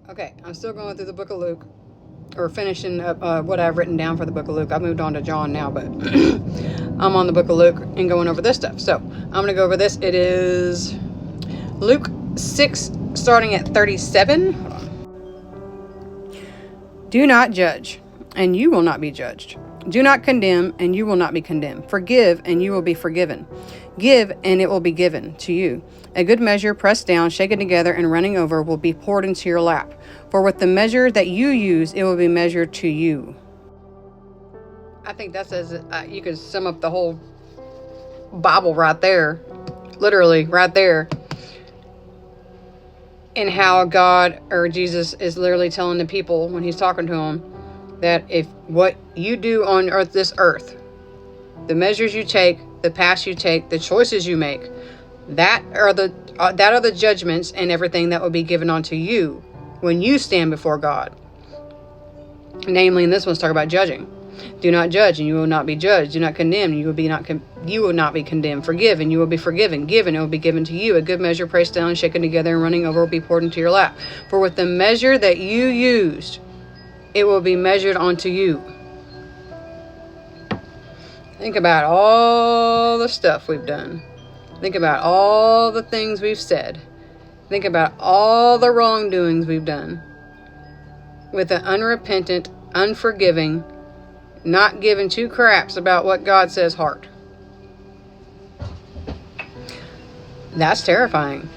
Okay, I'm still going through the book of Luke, or finishing up what I've written down for the book of Luke. I've moved on to John now, but I'm on the book of Luke and going over this stuff. So I'm going to go over this. It is Luke 6, starting at 37. Hold on. Do not judge, and you will not be judged. Do not condemn, and you will not be condemned. Forgive, and you will be forgiven. Give, and it will be given to you. A good measure, pressed down, shaken together, and running over, will be poured into your lap. For with the measure that you use, it will be measured to you. I think that says you could sum up the whole Bible right there. Literally, right there. And how God, or Jesus, is literally telling the people, when he's talking to them, that if what you do on this earth, the measures you take, the paths you take, the choices you make, that are the judgments and everything that will be given unto you when you stand before God. Namely, in this one's talking about judging. Do not judge, and you will not be judged. Do not condemn, and you will not be condemned. Forgive, and you will be forgiven. Give, and it will be given to you. A good measure, pressed down, shaken together, and running over, will be poured into your lap. For with the measure that you used, it will be measured unto you. Think about all the stuff we've done. Think about all the things we've said. Think about all the wrongdoings we've done. With an unrepentant, unforgiving, not giving two craps about what God says heart. That's terrifying.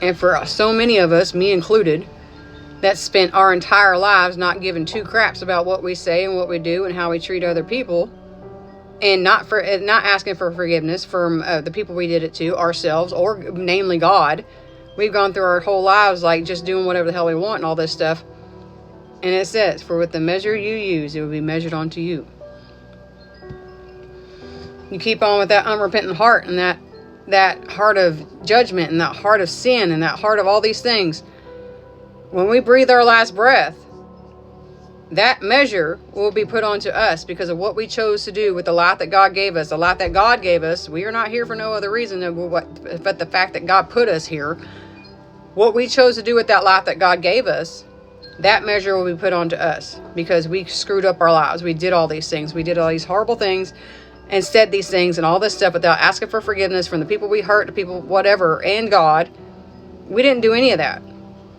And for so many of us, me included, that spent our entire lives not giving two craps about what we say and what we do and how we treat other people, and not asking for forgiveness from the people we did it to, ourselves, or namely God. We've gone through our whole lives like just doing whatever the hell we want and all this stuff. And it says, for with the measure you use, it will be measured onto you. You keep on with that unrepentant heart, and that heart of judgment, and that heart of sin, and that heart of all these things. When we breathe our last breath, that measure will be put onto us because of what we chose to do with the life that God gave us. The life that God gave us. We are not here for no other reason but the fact that God put us here. What we chose to do with that life that God gave us, that measure will be put onto us because we screwed up our lives. We did all these things. We did all these horrible things and said these things and all this stuff without asking for forgiveness from the people we hurt, the people, whatever, and God. We didn't do any of that.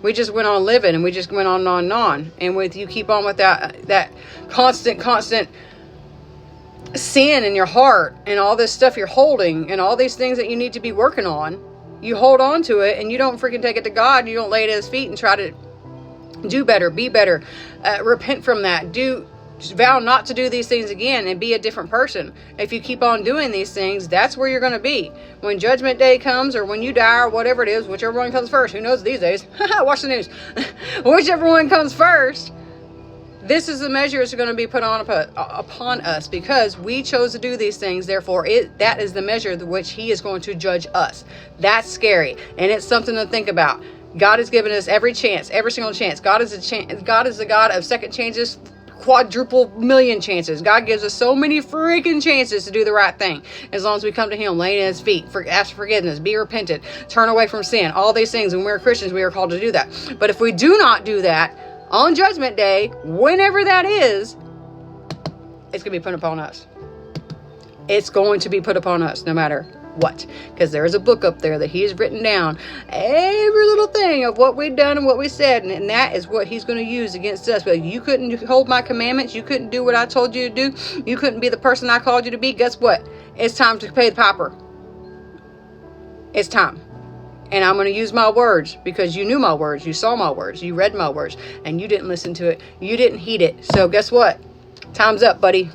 We just went on living, and we just went on and on and on. And with you keep on with that constant sin in your heart and all this stuff you're holding and all these things that you need to be working on, you hold on to it and you don't freaking take it to God. You don't lay it at his feet and try to do better, be better, repent from that, vow not to do these things again and be a different person. If you keep on doing these things, that's where you're going to be. When judgment day comes, or when you die, or whatever it is, whichever one comes first. Who knows these days? Watch the news. Whichever one comes first, this is the measure that's going to be put on upon us because we chose to do these things. Therefore, that is the measure which he is going to judge us. That's scary, and it's something to think about. God has given us every chance, every single chance. God is the God of second chances, quadruple million chances. God gives us so many freaking chances to do the right thing. As long as we come to him, lay at his feet, ask for forgiveness, be repentant, turn away from sin, all these things. When we're Christians, we are called to do that. But if we do not do that on Judgment Day, whenever that is, it's going to be put upon us. It's going to be put upon us no matter what, because there is a book up there that he's written down every little thing of what we've done and what we said, and that is what he's going to use against us. But you couldn't hold my commandments, you couldn't do what I told you to do, you couldn't be the person I called you to be. Guess what? It's time to pay the piper. It's time. And I'm going to use my words because you knew my words, you saw my words, you read my words, and you didn't listen to it, you didn't heed it. So guess what? Time's up, buddy.